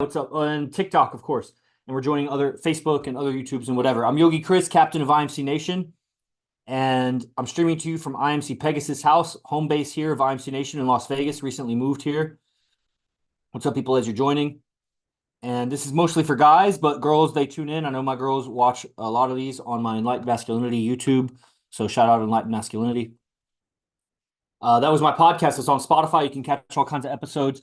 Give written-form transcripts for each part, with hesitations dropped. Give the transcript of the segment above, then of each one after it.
What's up? And TikTok, of course. And we're joining other Facebook and other YouTubes and whatever. I'm Yogi Chris, captain of IMC Nation. And I'm streaming to you from IMC Pegasus House, home base here of IMC Nation in Las Vegas. Recently moved here. What's up, people, as you're joining? And this is mostly for guys, but girls, they tune in. I know my girls watch a lot of these on my Enlightened Masculinity YouTube. So shout out Enlightened Masculinity. That was my podcast. It's on Spotify. You can catch all kinds of episodes.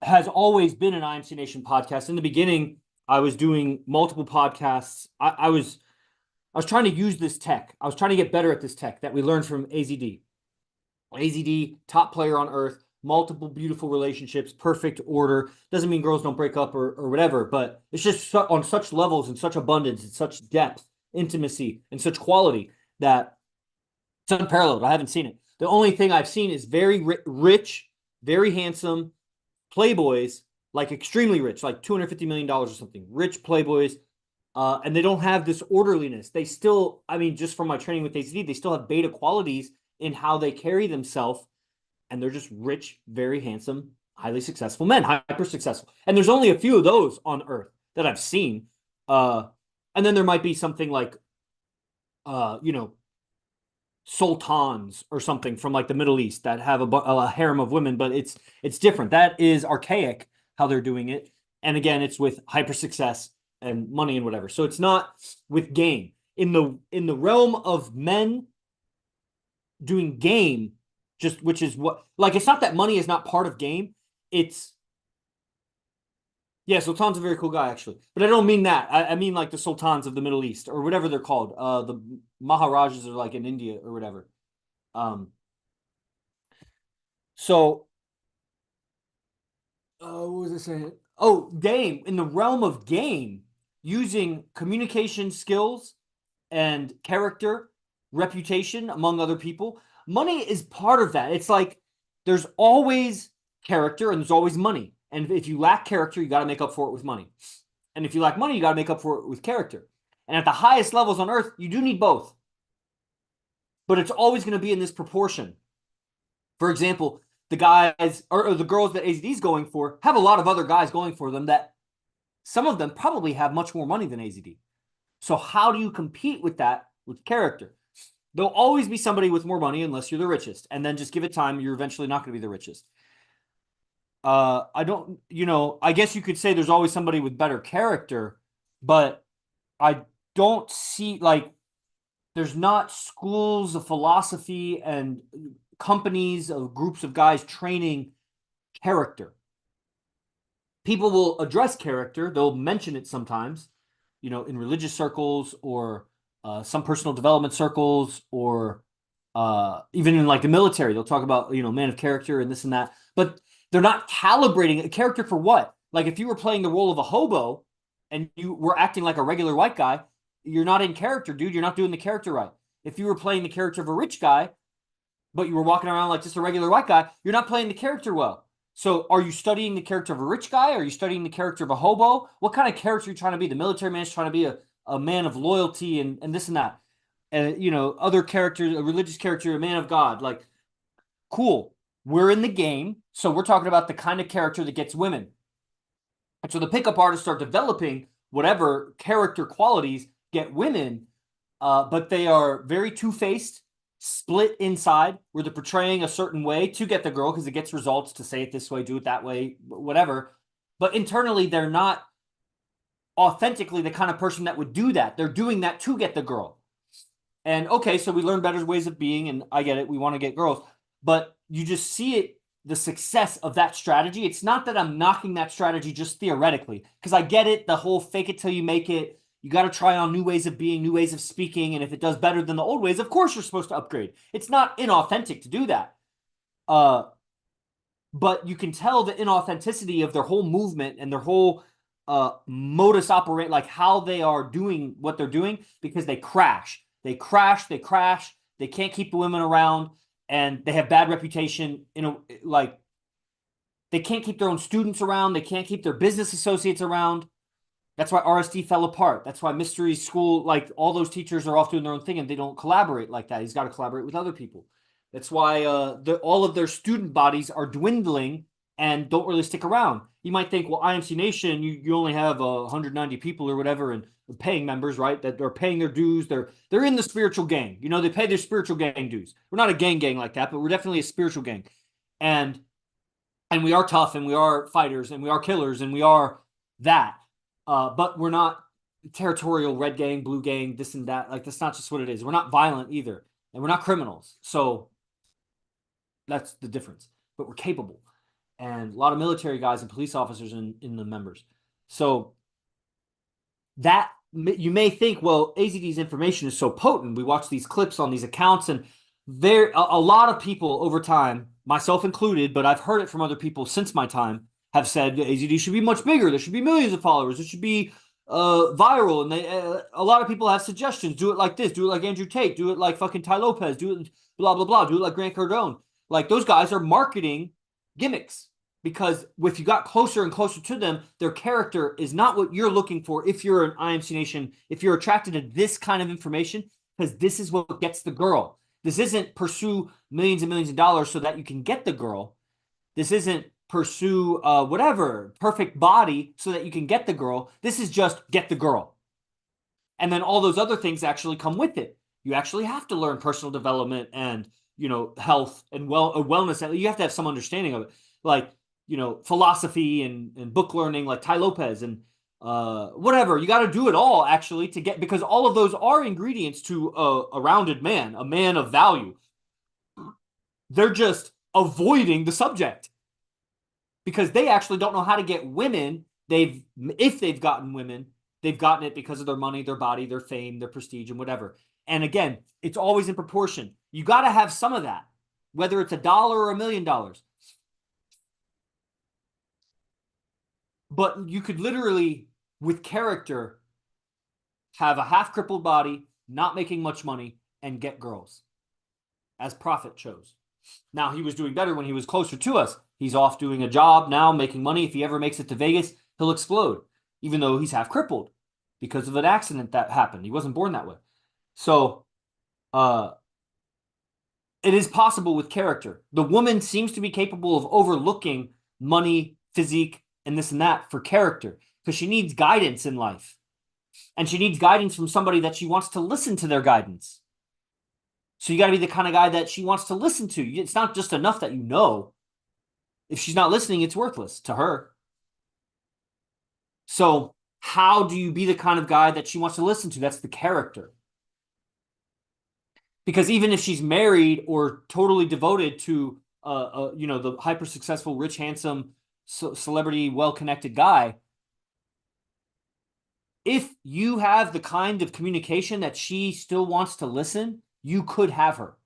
Has always been an IMC Nation podcast. In the beginning, I was doing multiple podcasts. I was trying to use this tech. I was trying to get better at this tech that we learned from AZD. AZD, top player on earth, multiple beautiful relationships, perfect order. Doesn't mean girls don't break up or whatever, but it's just on such levels and such abundance and such depth, intimacy, and such quality that it's unparalleled. I haven't seen it. The only thing I've seen is very rich, very handsome playboys, like extremely rich, like $250 million or something, rich playboys, and they don't have this orderliness. They still, I mean, just from my training with ACD, they still have beta qualities in how they carry themselves, and they're just rich, very handsome, highly successful men, hyper successful. And there's only a few of those on Earth that I've seen. And then there might be something like, sultans or something from like the Middle East that have a harem of women, but it's different. That is archaic how they're doing it. And again, it's with hyper success and money and whatever. So it's not with game. In the realm of men doing game, just which is what, like, it's not that money is not part of game. It's, yeah, Sultan's a very cool guy, actually. But I don't mean that. I mean like the sultans of the Middle East or whatever they're called. The Maharajas are like in India or whatever. What was I saying? Oh, game. In the realm of game, using communication skills and character, reputation among other people, money is part of that. It's like there's always character and there's always money. And if you lack character, you got to make up for it with money. And if you lack money, you got to make up for it with character. And at the highest levels on earth, you do need both. But it's always going to be in this proportion. For example, the guys or the girls that AZD is going for have a lot of other guys going for them that some of them probably have much more money than AZD. So how do you compete with that with character? There'll always be somebody with more money unless you're the richest. And then just give it time, you're eventually not going to be the richest. I don't, I guess you could say there's always somebody with better character, but I don't see, like, there's not schools of philosophy and companies of groups of guys training character. People will address character. They'll mention it sometimes, in religious circles or some personal development circles or even in like the military. They'll talk about, man of character and this and that. But they're not calibrating a character for what? Like if you were playing the role of a hobo and you were acting like a regular white guy, you're not in character, dude. You're not doing the character right. If you were playing the character of a rich guy, but you were walking around like just a regular white guy, you're not playing the character well. So are you studying the character of a rich guy? Are you studying the character of a hobo? What kind of character are you trying to be? The military man is trying to be a man of loyalty and this and that. And, other characters, a religious character, a man of God. Like, cool. We're in the game, so we're talking about the kind of character that gets women. And so the pickup artists are developing whatever character qualities get women, but they are very two-faced, split inside, where they're portraying a certain way to get the girl because it gets results to say it this way, do it that way, whatever. But internally, they're not authentically the kind of person that would do that. They're doing that to get the girl. And okay, so we learn better ways of being, and I get it. We want to get girls. But you just see it, the success of that strategy. It's not that I'm knocking that strategy just theoretically, because I get it, the whole fake it till you make it. You got to try on new ways of being, new ways of speaking, and if it does better than the old ways, of course you're supposed to upgrade. It's not inauthentic to do that. But you can tell the inauthenticity of their whole movement and their whole modus operandi, like how they are doing what they're doing, because they crash. They crash. They can't keep the women around. And they have bad reputation, they can't keep their own students around. They can't keep their business associates around. That's why RSD fell apart. That's why Mystery School, like all those teachers are off doing their own thing and they don't collaborate like that. He's got to collaborate with other people. That's why all of their student bodies are dwindling and don't really stick around. you might think, well, IMC Nation, you only have 190 people or whatever, and paying members, right? That are paying their dues. They're in the spiritual gang. You know, they pay their spiritual gang dues. We're not a gang like that, but we're definitely a spiritual gang. And we are tough, and we are fighters, and we are killers, and we are that. But we're not territorial red gang, blue gang, this and that. Like, that's not just what it is. We're not violent either, and we're not criminals. So that's the difference. But we're capable, and a lot of military guys and police officers in the members. So that you may think, well, AZD's information is so potent. We watch these clips on these accounts, and there a lot of people over time, myself included, but I've heard it from other people since my time, have said AZD should be much bigger. There should be millions of followers. It should be viral. And a lot of people have suggestions. Do it like this. Do it like Andrew Tate. Do it like fucking Ty Lopez. Do it blah, blah, blah. Do it like Grant Cardone. Like, those guys are marketing gimmicks, because if you got closer and closer to them, their character is not what you're looking for. If you're an IMC Nation, if you're attracted to this kind of information, because this is what gets the girl. This isn't pursue millions and millions of dollars so that you can get the girl. This isn't pursue whatever, perfect body so that you can get the girl. This is just get the girl. And then all those other things actually come with it. You actually have to learn personal development and, you know, health and wellness. You have to have some understanding of it. Like, you know, philosophy and book learning, like Ty Lopez, and whatever. You got to do it all, actually, to get, because all of those are ingredients to a rounded man, a man of value. They're just avoiding the subject because they actually don't know how to get women. If they've gotten women, they've gotten it because of their money, their body, their fame, their prestige, and whatever. And again, it's always in proportion. You got to have some of that, whether it's $1 or $1 million. But you could literally, with character, have a half-crippled body, not making much money, and get girls, as Prophet chose. Now, he was doing better when he was closer to us. He's off doing a job now, making money. If he ever makes it to Vegas, he'll explode, even though he's half-crippled because of an accident that happened. He wasn't born that way. So, it is possible with character. The woman seems to be capable of overlooking money, physique, and this and that for character, because she needs guidance in life, and she needs guidance from somebody that she wants to listen to their guidance. So you got to be the kind of guy that she wants to listen to. It's not just enough that you know. If she's not listening, it's worthless to her. So how do you be the kind of guy that she wants to listen to? That's the character. Because even if she's married or totally devoted to you know, the hyper successful, rich, handsome, celebrity, well-connected guy, if you have the kind of communication that she still wants to listen, you could have her,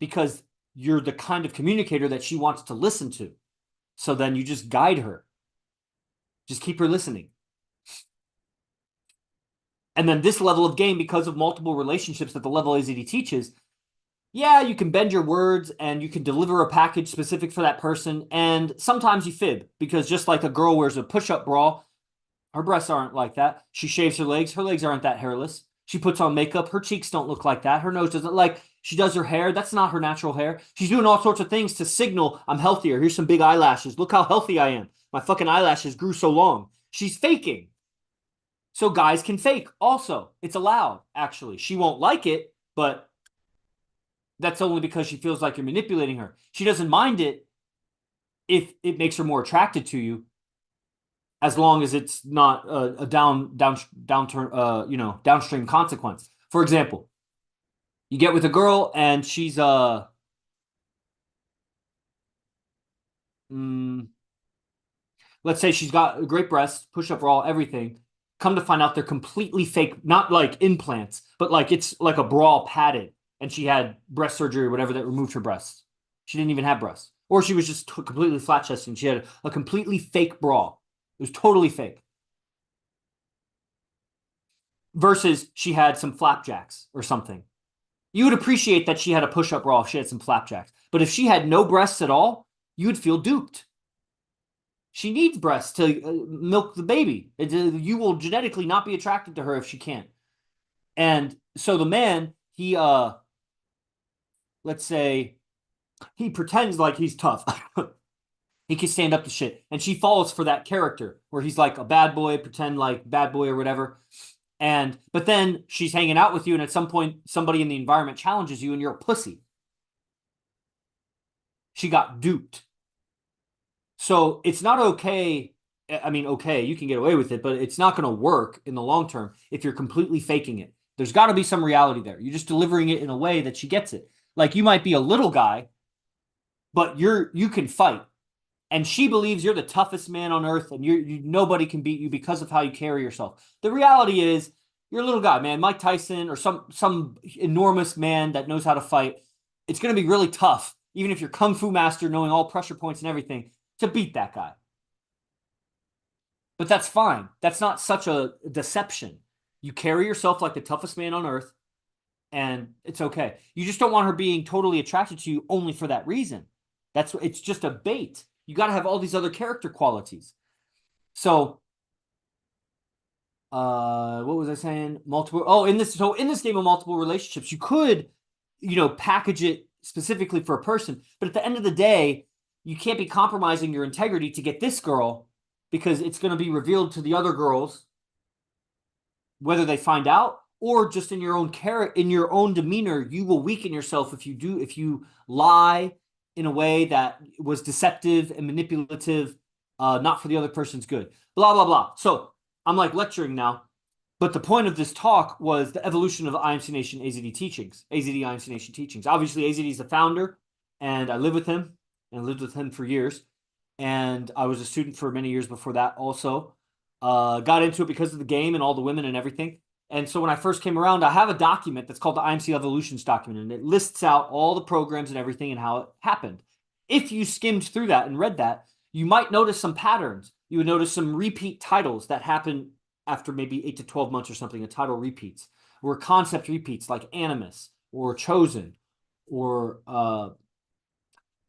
because you're the kind of communicator that she wants to listen to. So then you just guide her, just keep her listening. And then this level of game, because of multiple relationships that the level AZD teaches, yeah, you can bend your words and you can deliver a package specific for that person. And sometimes you fib, because just like a girl wears a push-up bra, her breasts aren't like that. She shaves her legs aren't that hairless. She puts on makeup, her cheeks don't look like that. Her nose doesn't, like, she does her hair, that's not her natural hair. She's doing all sorts of things to signal, I'm healthier. Here's some big eyelashes. Look how healthy I am. My fucking eyelashes grew so long. She's faking. So guys can fake also. It's allowed, actually. She won't like it, but that's only because she feels like you're manipulating her. She doesn't mind it if it makes her more attracted to you, as long as it's not a downturn, you know, downstream consequence. For example, you get with a girl and she's let's say she's got great breasts, push-up bra, everything. Come to find out they're completely fake, not like implants, but like it's like a bra padded, and she had breast surgery or whatever that removed her breasts. She didn't even have breasts. Or she was just completely flat-chested and she had a completely fake bra. It was totally fake. Versus she had some flapjacks or something. You would appreciate that she had a push-up bra if she had some flapjacks. But if she had no breasts at all, you would feel duped. She needs breasts to milk the baby. You will genetically not be attracted to her if she can't. And so the man, he, let's say, he pretends like he's tough. He can stand up to shit. And she falls for that character where he's like a bad boy, pretend like bad boy or whatever. But then she's hanging out with you, and at some point, somebody in the environment challenges you, and you're a pussy. She got duped. So it's not okay. I mean, okay, you can get away with it, but it's not going to work in the long term if you're completely faking it. There's got to be some reality there. You're just delivering it in a way that she gets it. Like you might be a little guy, but you can fight. And she believes you're the toughest man on earth, and nobody can beat you because of how you carry yourself. The reality is, you're a little guy, man. Mike Tyson or some enormous man that knows how to fight. It's going to be really tough, even if you're kung fu master, knowing all pressure points and everything, to beat that guy. But that's fine. That's not such a deception. You carry yourself like the toughest man on earth, and it's okay. You just don't want her being totally attracted to you only for that reason. It's just a bait. You got to have all these other character qualities. So, what was I saying? In this game of multiple relationships, you could, package it specifically for a person, but at the end of the day, you can't be compromising your integrity to get this girl, because it's going to be revealed to the other girls, whether they find out or just in your own demeanor, you will weaken yourself if you lie in a way that was deceptive and manipulative, not for the other person's good. Blah, blah, blah. So I'm like lecturing now, but the point of this talk was the evolution of IMC Nation AZD teachings, AZD IMC Nation teachings. Obviously, AZD is the founder, and I live with him and lived with him for years. And I was a student for many years before that also. Got into it because of the game and all the women and everything. And so when I first came around, I have a document that's called the IMC Evolutions document, and it lists out all the programs and everything and how it happened. If you skimmed through that and read that, you might notice some patterns. You would notice some repeat titles that happen after maybe 8 to 12 months or something, a title repeats, or concept repeats like Animus or Chosen, or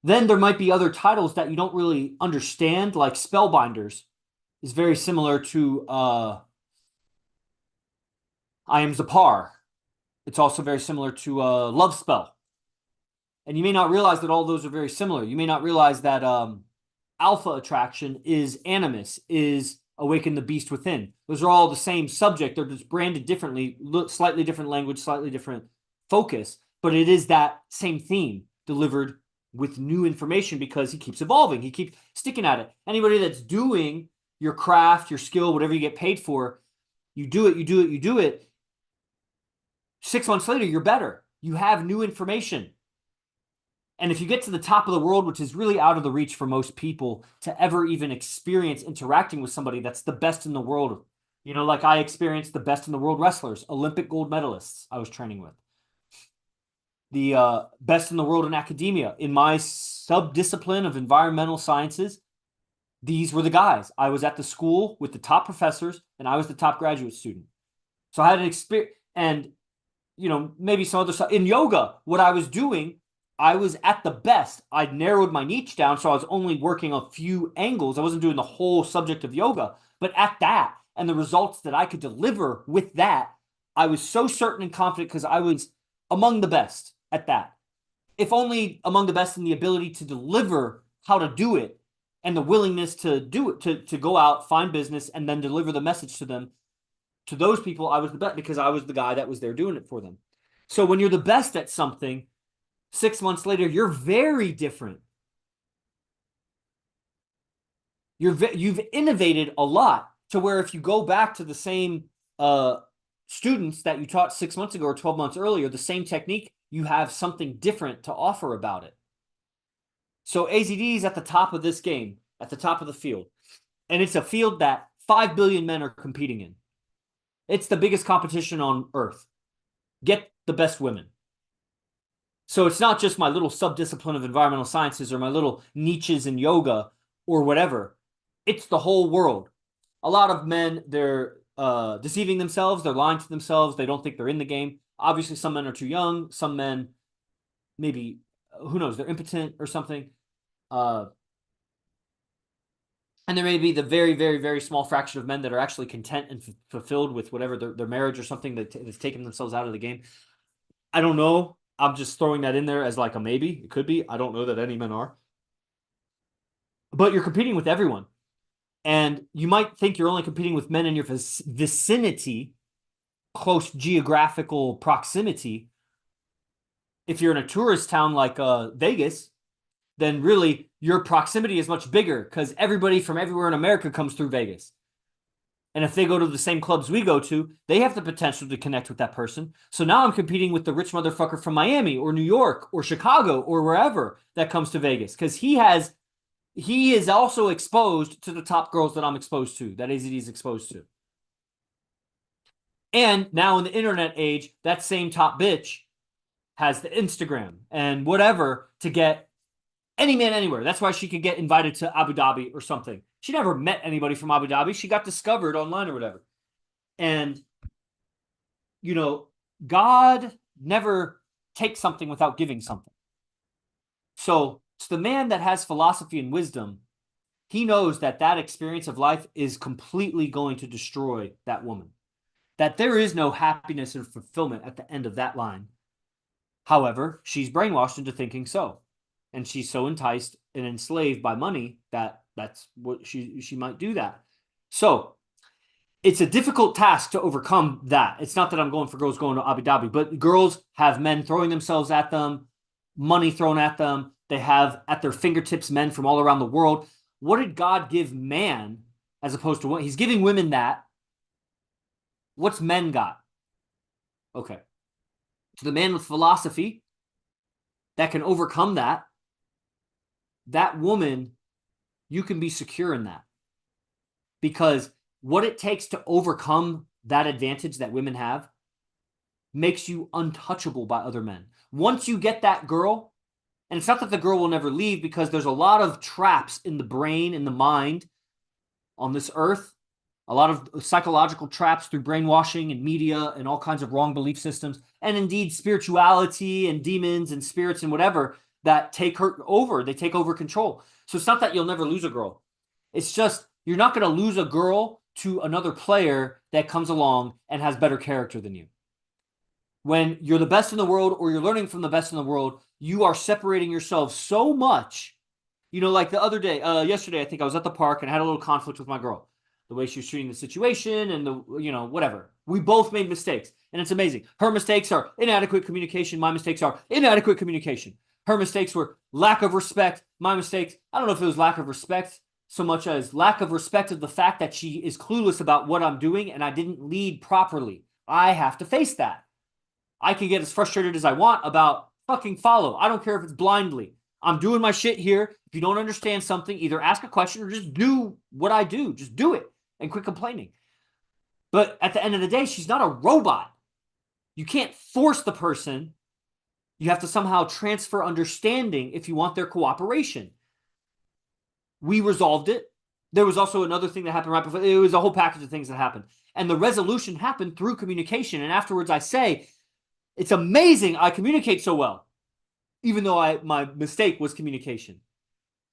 then there might be other titles that you don't really understand, like Spellbinders is very similar to I Am Zapar. It's also very similar to Love Spell. And you may not realize that all those are very similar. You may not realize that Alpha Attraction is Animus, is Awaken the Beast Within. Those are all the same subject. They're just branded differently, slightly different language, slightly different focus, but it is that same theme delivered with new information, because he keeps evolving. He keeps sticking at it. Anybody that's doing your craft, your skill, whatever you get paid for, you do it. 6 months later, you're better. You have new information. And if you get to the top of the world, which is really out of the reach for most people to ever even experience interacting with somebody that's the best in the world, like I experienced the best in the world wrestlers, Olympic gold medalists I was training with, the best in the world in academia. In my sub-discipline of environmental sciences, these were the guys. I was at the school with the top professors, and I was the top graduate student. So I had an experience, and, maybe some other stuff. In yoga, what I was doing, I was at the best. I'd narrowed my niche down, so I was only working a few angles. I wasn't doing the whole subject of yoga, but at that, and the results that I could deliver with that, I was so certain and confident because I was among the best at that. If only among the best in the ability to deliver how to do it and the willingness to do it, to go out, find business, and then deliver the message to them. To those people, I was the best because I was the guy that was there doing it for them. So when you're the best at something, 6 months later, you're very different. You've innovated a lot to where if you go back to the same students that you taught 6 months ago or 12 months earlier, the same technique, you have something different to offer about it. So AZD is at the top of this game, at the top of the field. And it's a field that 5 billion men are competing in. It's the biggest competition on earth. Get the best women. So it's not just my little sub-discipline of environmental sciences or my little niches in yoga or whatever. It's the whole world. A lot of men, they're deceiving themselves. They're lying to themselves. They don't think they're in the game. Obviously, some men are too young. Some men, maybe, who knows, they're impotent or something. And there may be the very, very, very small fraction of men that are actually content and fulfilled with whatever their marriage or something that's taken themselves out of the game. I don't know. I'm just throwing that in there as like a maybe. It could be. I don't know that any men are. But you're competing with everyone. And you might think you're only competing with men in your vicinity, close geographical proximity. If you're in a tourist town like Vegas, then really your proximity is much bigger because everybody from everywhere in America comes through Vegas. And if they go to the same clubs we go to, they have the potential to connect with that person. So now I'm competing with the rich motherfucker from Miami or New York or Chicago or wherever that comes to Vegas because he is also exposed to the top girls that I'm exposed to, that AZD is exposed to. And now in the internet age, that same top bitch has the Instagram and whatever to get any man anywhere. That's why she could get invited to Abu Dhabi or something. She never met anybody from Abu Dhabi. She got discovered online or whatever. And, you know, God never takes something without giving something. So to the man that has philosophy and wisdom, he knows that that experience of life is completely going to destroy that woman. That there is no happiness and fulfillment at the end of that line. However, she's brainwashed into thinking so. And she's so enticed and enslaved by money that that's what she might do that. So it's a difficult task to overcome that. It's not that I'm going for girls going to Abu Dhabi, but girls have men throwing themselves at them, money thrown at them. They have at their fingertips men from all around the world. What did God give man as opposed to what? He's giving women that. What's men got? Okay. So the man with philosophy that can overcome that, that woman, you can be secure in that. Because what it takes to overcome that advantage that women have makes you untouchable by other men. Once you get that girl, and it's not that the girl will never leave because there's a lot of traps in the brain, in the mind on this earth, a lot of psychological traps through brainwashing and media and all kinds of wrong belief systems, and indeed spirituality and demons and spirits and whatever that take her over. They take over control. So it's not that you'll never lose a girl. It's just you're not going to lose a girl to another player that comes along and has better character than you. When you're the best in the world or you're learning from the best in the world, you are separating yourself so much. You know, like the other day, yesterday, I think I was at the park and I had a little conflict with my girl. The way she was treating the situation and the, you know, whatever. We both made mistakes and it's amazing. Her mistakes are inadequate communication. My mistakes are inadequate communication. Her mistakes were lack of respect. My mistakes, I don't know if it was lack of respect so much as lack of respect of the fact that she is clueless about what I'm doing and I didn't lead properly. I have to face that. I can get as frustrated as I want about fucking follow. I don't care if it's blindly. I'm doing my shit here. If you don't understand something, either ask a question or just do what I do. Just do it and quit complaining. But at the end of the day, she's not a robot. You can't force the person. You have to somehow transfer understanding if you want their cooperation. We resolved it. There was also another thing that happened right before. It was a whole package of things that happened. And the resolution happened through communication. And afterwards I say, it's amazing I communicate so well, even though my mistake was communication.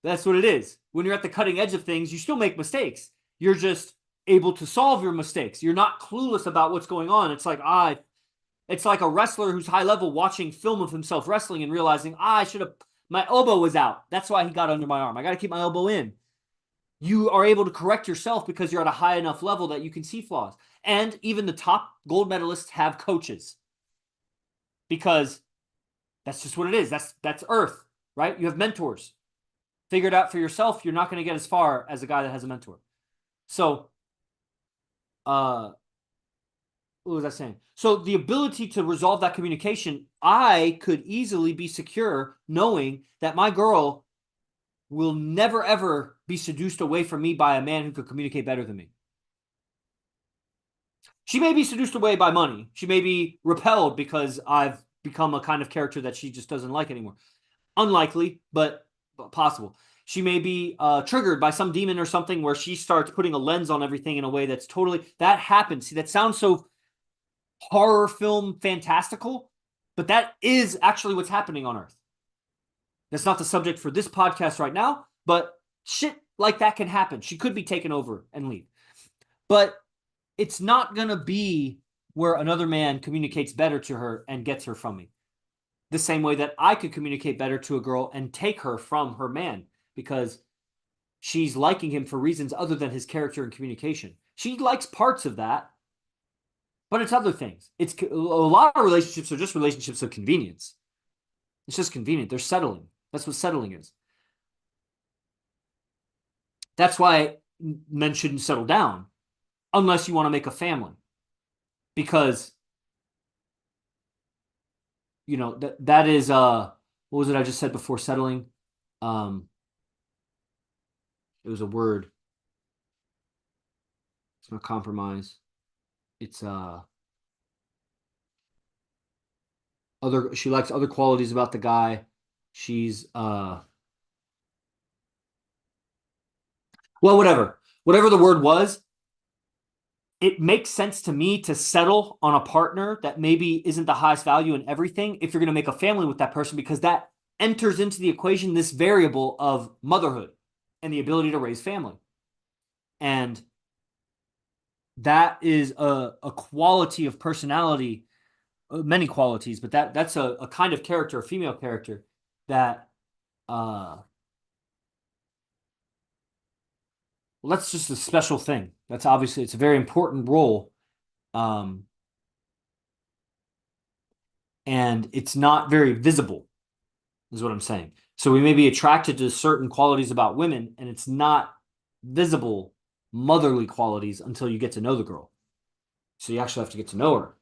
That's what it is. When you're at the cutting edge of things, you still make mistakes. You're just able to solve your mistakes. You're not clueless about what's going on. It's like a wrestler who's high level watching film of himself wrestling and realizing, my elbow was out. That's why he got under my arm. I got to keep my elbow in. You are able to correct yourself because you're at a high enough level that you can see flaws. And even the top gold medalists have coaches. Because that's just what it is. That's Earth, right? You have mentors. Figure it out for yourself. You're not going to get as far as a guy that has a mentor. So, what was I saying? So the ability to resolve that communication, I could easily be secure knowing that my girl will never, ever be seduced away from me by a man who could communicate better than me. She may be seduced away by money. She may be repelled because I've become a kind of character that she just doesn't like anymore. Unlikely, but possible. She may be triggered by some demon or something where she starts putting a lens on everything in a way that's totally... That happens. See, that sounds so horror film fantastical, but that is actually what's happening on Earth. That's not the subject for this podcast right now, but shit like that can happen. She could be taken over and leave. But it's not going to be where another man communicates better to her and gets her from me. the same way that I could communicate better to a girl and take her from her man because she's liking him for reasons other than his character and communication. She likes parts of that, but it's other things. It's a lot of relationships are just relationships of convenience. It's just convenient. They're settling. That's what settling is. That's why men shouldn't settle down unless you want to make a family. Because, you know, that is what was it I just said before settling? It was a word. It's not compromise. It's she likes other qualities about the guy. She's well, whatever the word was, it makes sense to me to settle on a partner that maybe isn't the highest value in everything if you're going to make a family with that person, because that enters into the equation this variable of motherhood and the ability to raise family. And that is a quality of personality, many qualities, but that's a kind of character, a female character that well, that's just a special thing. That's obviously, it's a very important role. And it's not very visible, is what I'm saying. So we may be attracted to certain qualities about women, and it's not visible motherly qualities until you get to know the girl. So you actually have to get to know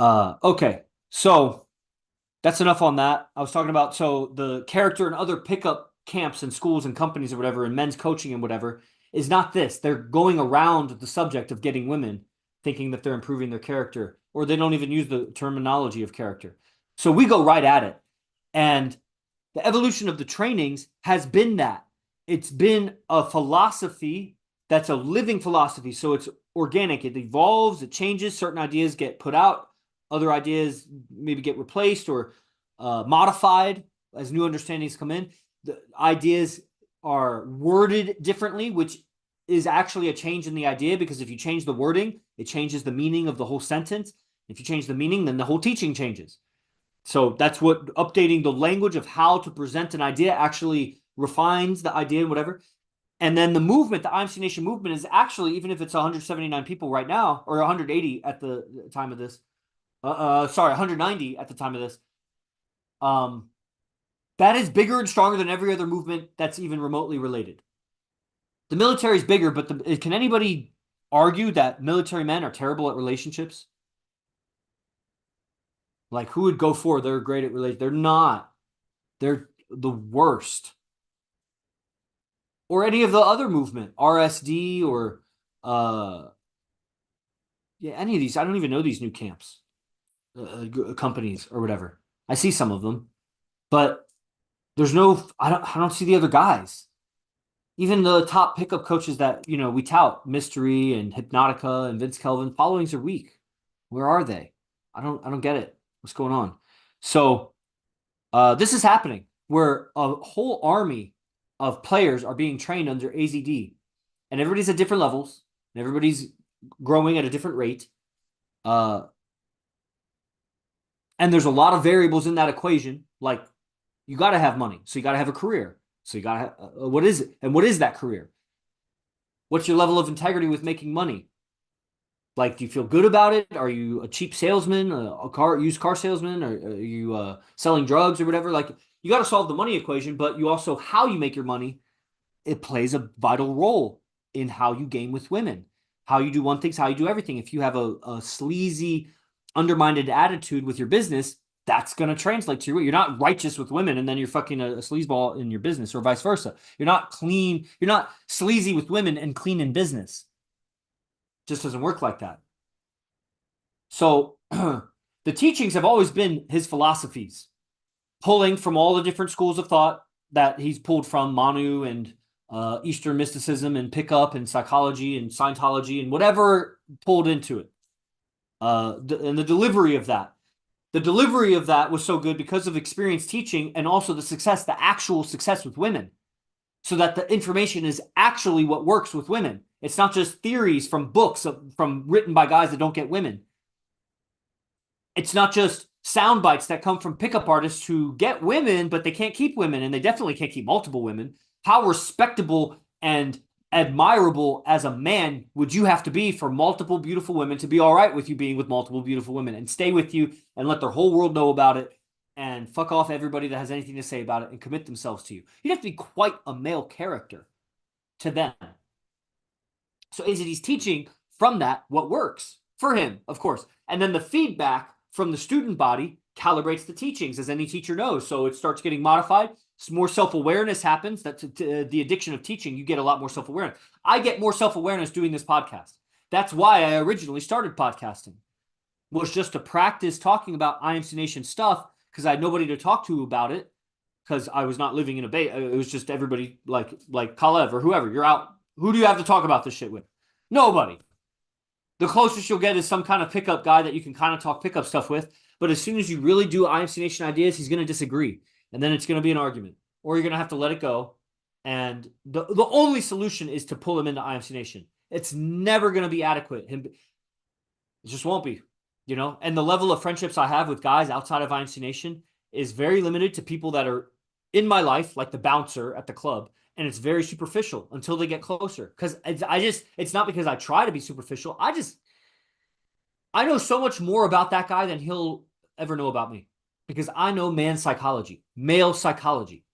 her. Okay, so that's enough on that. I was talking about, so the character in other pickup camps and schools and companies or whatever, and men's coaching and whatever, is not this. They're going around the subject of getting women, thinking that they're improving their character, or they don't even use the terminology of character. So we go right at it. And the evolution of the trainings has been that. It's been a philosophy that's a living philosophy. So it's organic. It evolves, it changes. Certain ideas get put out. Other ideas maybe get replaced or modified as new understandings come in. The ideas are worded differently, which is actually a change in the idea, because if you change the wording, it changes the meaning of the whole sentence. If you change the meaning, then the whole teaching changes. So that's what updating the language of how to present an idea actually refines the idea and whatever. And then the movement, the IMC Nation movement, is actually, even if it's 179 people right now, or 180 at the time of this, 190 at the time of this, that is bigger and stronger than every other movement that's even remotely related. The military is bigger, but can anybody argue that military men are terrible at relationships? Like, who would go for they're great at relationships? They're not. They're the worst. Or any of the other movement, RSD or any of these. I don't even know these new camps, companies or whatever. I see some of them, but there's no. I don't see the other guys. Even the top pickup coaches that we tout, Mystery and Hypnotica and Vince Kelvin, followings are weak. Where are they? I don't get it. What's going on? So this is happening where a whole army of players are being trained under AZD, and everybody's at different levels, and everybody's growing at a different rate. And there's a lot of variables in that equation. Like, you got to have money, so you got to have a career. So you got to have, what is it? And what is that career? What's your level of integrity with making money? Like, do you feel good about it? Are you a cheap salesman, used car salesman? Or are you selling drugs or whatever? Like, you got to solve the money equation, but you also, how you make your money, it plays a vital role in how you game with women, how you do one thing, how you do everything. If you have a sleazy, undermined attitude with your business, that's going to translate to you. You're not righteous with women, and then you're fucking a sleazeball in your business, or vice versa. You're not clean. You're not sleazy with women and clean in business. Just doesn't work like that. So the teachings have always been his philosophies, pulling from all the different schools of thought that he's pulled from, Manu and Eastern mysticism and pickup and psychology and Scientology and whatever pulled into it. And the delivery of that. The delivery of that was so good because of experienced teaching, and also the actual success with women, so that the information is actually what works with women. It's not just theories from books written by guys that don't get women. It's not just sound bites that come from pickup artists who get women, but they can't keep women, and they definitely can't keep multiple women. How respectable and admirable as a man would you have to be for multiple beautiful women to be all right with you being with multiple beautiful women and stay with you and let their whole world know about it and fuck off everybody that has anything to say about it and commit themselves to you? You'd have to be quite a male character to them. So AZD's teaching from that what works for him, of course. And then the feedback from the student body calibrates the teachings, as any teacher knows. So it starts getting modified. More self-awareness happens. That's the addiction of teaching. You get a lot more self-awareness. I get more self-awareness doing this podcast. That's why I originally started podcasting, was just to practice talking about IMC Nation stuff, because I had nobody to talk to about it, because I was not living in a bay. It was just everybody like Kalev or whoever. You're out. Who do you have to talk about this shit with? Nobody. The closest you'll get is some kind of pickup guy that you can kind of talk pickup stuff with. But as soon as you really do IMC Nation ideas, he's going to disagree. And then it's going to be an argument. Or you're going to have to let it go. And the only solution is to pull him into IMC Nation. It's never going to be adequate. It just won't be. You know? And the level of friendships I have with guys outside of IMC Nation is very limited to people that are in my life, like the bouncer at the club. And it's very superficial until they get closer. Because it's not because I try to be superficial. I know so much more about that guy than he'll ever know about me. Because I know man psychology, male psychology.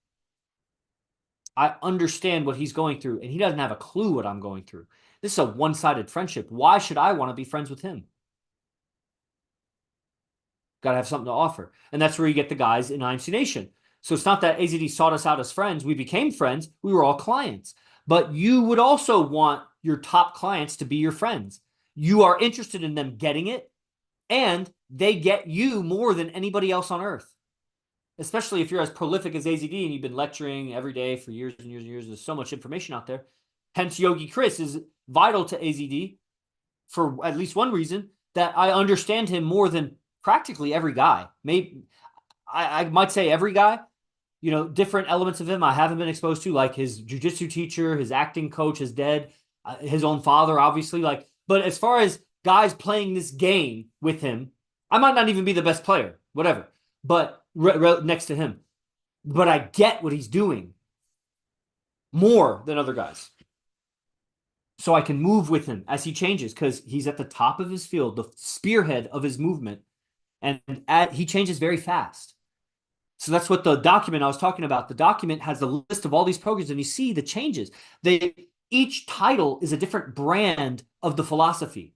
I understand what he's going through, and he doesn't have a clue what I'm going through. This is a one-sided friendship. Why should I want to be friends with him? Got to have something to offer. And that's where you get the guys in IMC Nation. So it's not that AZD sought us out as friends. We became friends. We were all clients. But you would also want your top clients to be your friends. You are interested in them getting it, and they get you more than anybody else on earth. Especially if you're as prolific as AZD and you've been lecturing every day for years and years and years. There's so much information out there. Hence, Yogi Chris is vital to AZD for at least one reason, that I understand him more than practically every guy. Maybe I might say every guy. You know, different elements of him I haven't been exposed to, like his jiu-jitsu teacher, his acting coach is dead, his own father, obviously. But as far as guys playing this game with him, I might not even be the best player, whatever, but next to him. But I get what he's doing more than other guys. So I can move with him as he changes, because he's at the top of his field, the spearhead of his movement, and he changes very fast. So that's what the document I was talking about. The document has a list of all these programs, and you see the changes. Each title is a different brand of the philosophy.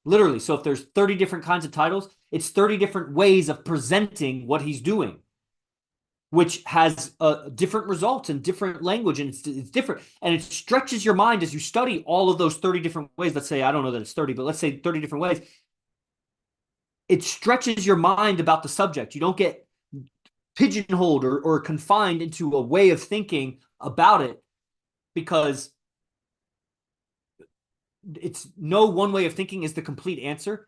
Literally. So if there's 30 different kinds of titles, it's 30 different ways of presenting what he's doing, which has different results and different language, and it's different. And it stretches your mind as you study all of those 30 different ways. Let's say, I don't know that it's 30, but let's say 30 different ways. It stretches your mind about the subject. You don't get pigeonholed or confined into a way of thinking about it, because it's no one way of thinking is the complete answer.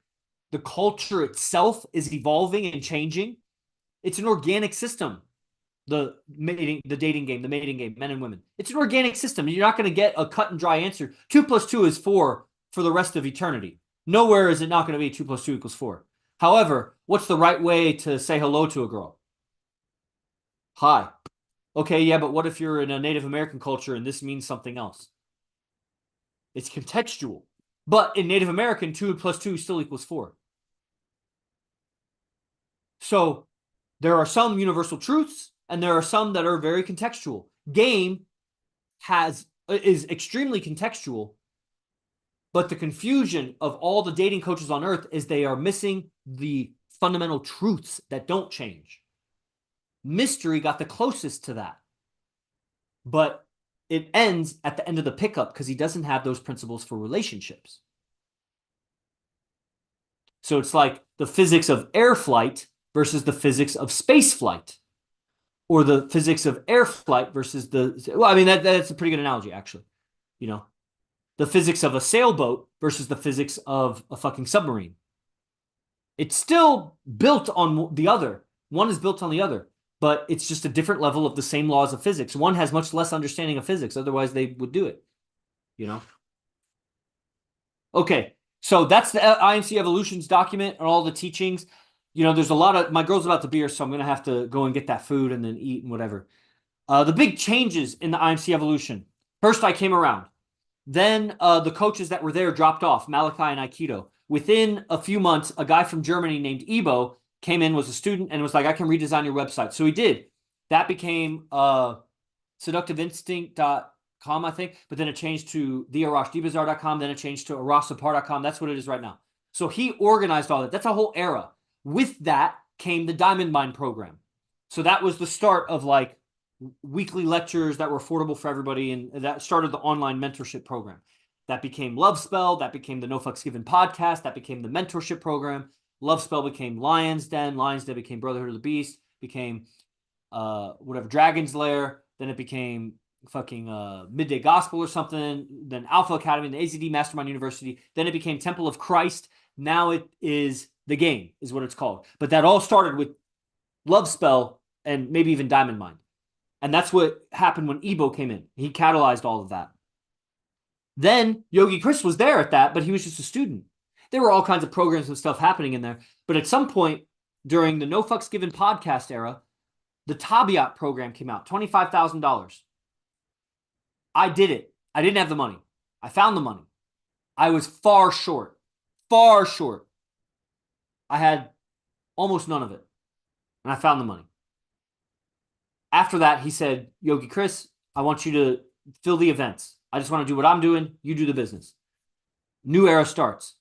The culture itself is evolving and changing. It's an organic system. The dating game, the mating game, men and women. It's an organic system. You're not going to get a cut and dry answer. 2 + 2 is 4 for the rest of eternity. Nowhere is it not going to be 2 + 2 = 4. However, what's the right way to say hello to a girl? Hi. Okay, yeah, but what if you're in a Native American culture and this means something else? It's contextual. But in Native American, 2 + 2 still equals 4. So there are some universal truths, and there are some that are very contextual. Game is extremely contextual, but the confusion of all the dating coaches on earth is they are missing the fundamental truths that don't change. Mystery got the closest to that, but it ends at the end of the pickup because he doesn't have those principles for relationships. So it's like the physics of air flight versus the physics of space flight, or the physics of air flight versus that's a pretty good analogy, actually. You know, the physics of a sailboat versus the physics of a fucking submarine. It's still built on the other. One is built on the other, but it's just a different level of the same laws of physics. One has much less understanding of physics. Otherwise, they would do it, you know? Okay, so that's the IMC Evolutions document and all the teachings. there's a lot of, my girl's about to be here, so I'm going to have to go and get that food and then eat and whatever. The big changes in the IMC evolution. First, I came around. Then the coaches that were there dropped off, Malachi and Aikido. Within a few months, a guy from Germany named Ibo came in, was a student, and was like, I can redesign your website. So he did. That became seductiveinstinct.com, I think, but then it changed to thearashdibazar.com, then it changed to arasapar.com. That's what it is right now. So he organized all that. That's a whole era. With that came the Diamond Mind program. So that was the start of like weekly lectures that were affordable for everybody, and that started the online mentorship program. That became Love Spell. That became the No Fucks Given podcast. That became the mentorship program. Love Spell became Lion's Den. Lion's Den became Brotherhood of the Beast. Became Dragon's Lair. Then it became fucking Midday Gospel or something. Then Alpha Academy, the AZD Mastermind University. Then it became Temple of Christ. Now it is The Game, is what it's called. But that all started with Love Spell and maybe even Diamond Mind. And that's what happened when Ibo came in. He catalyzed all of that. Then Yogi Chris was there at that, but he was just a student. There were all kinds of programs and stuff happening in there. But at some point during the No Fucks Given podcast era, the Tabiat program came out, $25,000. I did it. I didn't have the money. I found the money. I was far short. Far short. I had almost none of it. And I found the money. After that, he said, Yogi Chris, I want you to fill the events. I just want to do what I'm doing. You do the business. New era starts.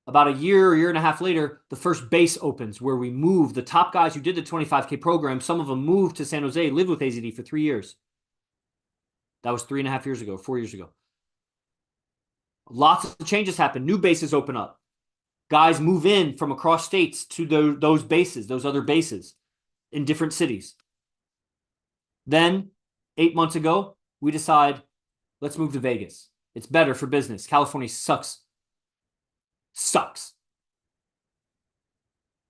About a year and a half later, the first base opens where we move the top guys who did the 25K program. Some of them moved to San Jose, lived with AZD for 3 years. That was 3.5 years ago, 4 years ago. Lots of changes happen. New bases open up. Guys move in from across states to those bases, those other bases in different cities. Then, 8 months ago, we decide, let's move to Vegas. It's better for business. California sucks. Sucks.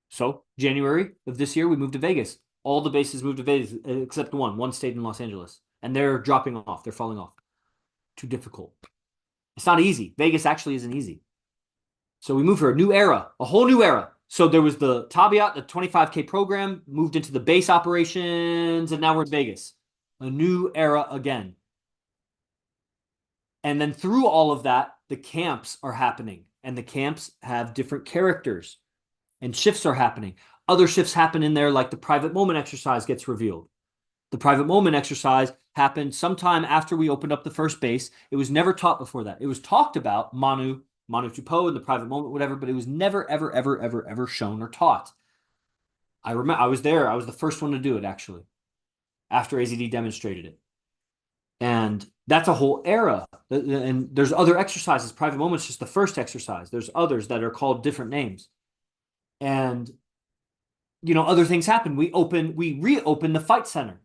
So, January of this year, we moved to Vegas. All the bases moved to Vegas except one. One stayed in Los Angeles. And they're dropping off. They're falling off. Too difficult. It's not easy. Vegas actually isn't easy. So we moved for a new era. A whole new era. So there was the Tabiat, the 25K program, moved into the base operations, and now we're in Vegas. A new era again. And then through all of that, the camps are happening. And the camps have different characters. And shifts are happening. Other shifts happen in there, like the private moment exercise gets revealed. The private moment exercise happened sometime after we opened up the first base. It was never taught before that. It was talked about, Manu Tupo, and the private moment, whatever, but it was never, ever, ever, ever, ever shown or taught. I remember I was there. I was the first one to do it, actually, after AZD demonstrated it. And that's a whole era. And there's other exercises. Private moment's just the first exercise. There's others that are called different names. And, other things happen. We reopened the fight center.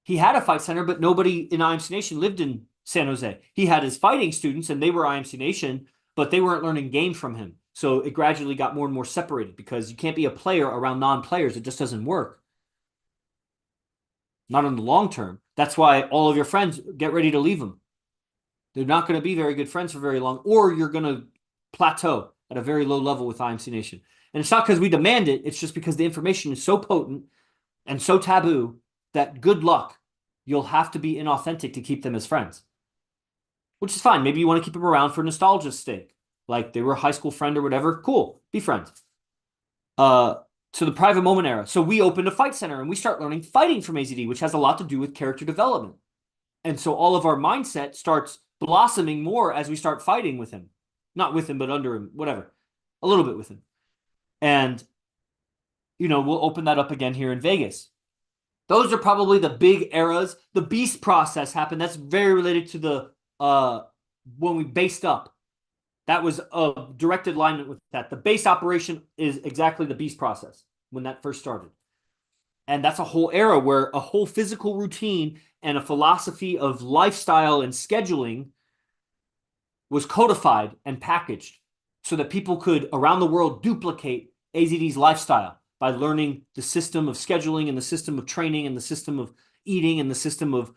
He had a fight center, but nobody in IMC Nation lived in San Jose. He had his fighting students, and they were IMC Nation, but they weren't learning game from him. So it gradually got more and more separated because you can't be a player around non-players. It just doesn't work. Not in the long term. That's why all of your friends, get ready to leave them. They're not going to be very good friends for very long, or you're going to plateau at a very low level with IMC Nation. And it's not because we demand it. It's just because the information is so potent and so taboo that good luck. You'll have to be inauthentic to keep them as friends. Which is fine. Maybe you want to keep them around for nostalgia's sake. Like they were a high school friend or whatever. Cool. Be friends. To the private moment era. So we opened a fight center and we start learning fighting from AZD, which has a lot to do with character development. And so all of our mindset starts blossoming more as we start fighting with him. Not with him, but under him. Whatever. A little bit with him. And, we'll open that up again here in Vegas. Those are probably the big eras. The beast process happened. That's very related to the when we based up. That was a direct alignment with that. The base operation is exactly the beast process when that first started. And that's a whole era where a whole physical routine and a philosophy of lifestyle and scheduling was codified and packaged so that people could, around the world, duplicate AZD's lifestyle by learning the system of scheduling and the system of training and the system of eating and the system of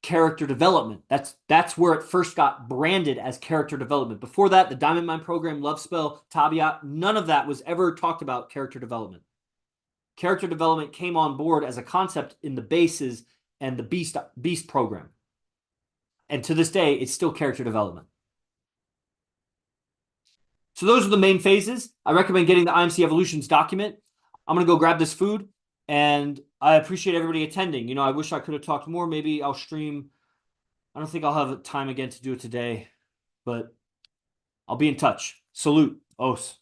character development. That's where it first got branded as character development. Before that, the Diamond Mine program, Love Spell, Tabiat, none of that was ever talked about character development. Character development came on board as a concept in the bases and the Beast program. And to this day, it's still character development. So those are the main phases. I recommend getting the IMC Evolutions document. I'm going to go grab this food, and I appreciate everybody attending. You know, I wish I could have talked more. Maybe I'll stream. I don't think I'll have time again to do it today, but I'll be in touch. Salute. Os.